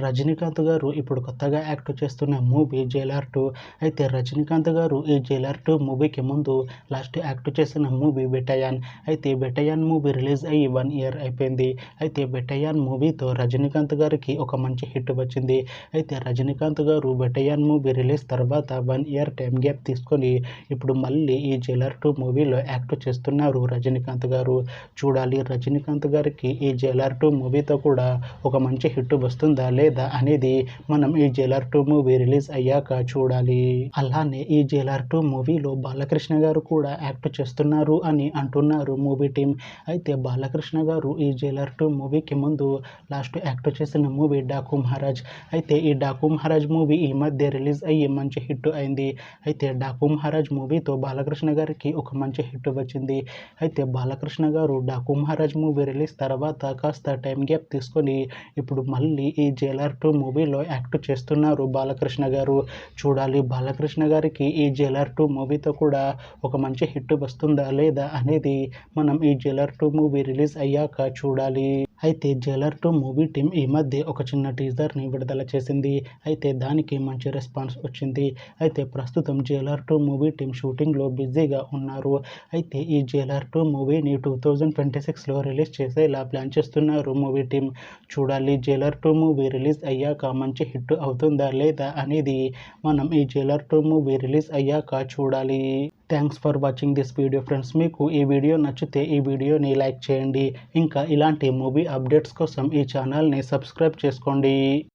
రజనీకాంత్ గారు ఇప్పుడు కొత్తగా యాక్ట్ చేస్తున్న మూవీ జైలర్ 2. అయితే రజనీకాంత్ గారు ఈ జైలర్ 2 మూవీకి ముందు లాస్ట్ యాక్ట్ చేసిన మూవీ బెటయాన్. అయితే బెటయాన్ మూవీ రిలీజ్ అయ్యి 1 ఇయర్ అయిపోయింది. అయితే బెటయాన్ మూవీతో రజనీకాంత్ గారికి ఒక మంచి హిట్ వచ్చింది. అయితే రజనీకాంత్ గారు బెటయాన్ మూవీ రిలీజ్ తర్వాత 1 ఇయర్ టైం గ్యాప్ తీసుకొని ఇప్పుడు మళ్ళీ ఈ జైలర్ 2 మూవీలో యాక్ట్ చేస్తున్నారు రజనీకాంత్ గారు. చూడాలి రజనీకాంత్ గారికి ఈ జైలర్ 2 మూవీతో కూడా ఒక మంచి హిట్ వస్తుందా లేదా అనేది మనం ఈ జైలర్ 2 మూవీ రిలీజ్ అయ్యాక చూడాలి. అలానే ఈ జైలర్ 2 మూవీలో బాలకృష్ణ గారు కూడా యాక్ట్ చేస్తున్నారు అని అంటున్నారు మూవీ టీం. అయితే బాలకృష్ణ గారు ఈ జైలర్ 2 మూవీకి ముందు లాస్ట్ యాక్ట్ చేసిన మూవీ డాకు మహారాజ్. అయితే ఈ డాకు మహారాజ్ మూవీ ఈ మధ్య రిలీజ్ అయ్యి మంచి హిట్ అయింది. అయితే డాకు మహారాజ్ మూవీతో బాలకృష్ణ గారికి ఒక మంచి హిట్ వచ్చింది. అయితే బాలకృష్ణ గారు డాకు మహారాజ్ మూవీ రిలీజ్ తర్వాత కాస్త టైం గ్యాప్ తీసుకొని ఇప్పుడు మళ్ళీ ఈ జైలర్ 2 మూవీలో యాక్ట్ చేస్తున్నారు బాలకృష్ణ గారు. చూడాలి బాలకృష్ణ గారికి ఈ జైలర్ 2 మూవీతో కూడా ఒక మంచి హిట్ వస్తుందా లేదా అనేది మనం ఈ జైలర్ 2 మూవీ రిలీజ్ అయ్యాక చూడాలి. అయితే జైలర్ 2 మూవీ టీం ఈ మధ్య ఒక చిన్న టీజర్ని విడుదల చేసింది. అయితే దానికి మంచి రెస్పాన్స్ వచ్చింది. అయితే ప్రస్తుతం జైలర్ 2 మూవీ టీం షూటింగ్లో బిజీగా ఉన్నారు. అయితే ఈ జైలర్ 2 మూవీని 2026లో రిలీజ్ చేసేలా ప్లాన్ చేస్తున్నారు మూవీ టీం. చూడాలి జైలర్ 2 మూవీ రిలీజ్ అయ్యాక మంచి హిట్ అవుతుందా లేదా అనేది మనం ఈ జైలర్ 2 మూవీ రిలీజ్ అయ్యాక చూడాలి. Thanks for watching this video friends. మీకు ఈ వీడియో నచ్చితే ఈ వీడియోని లైక్ చేయండి. ఇంకా ఇలాంటి మూవీ అప్డేట్స్ కోసం ఈ ఛానల్ని సబ్స్క్రైబ్ చేసుకోండి.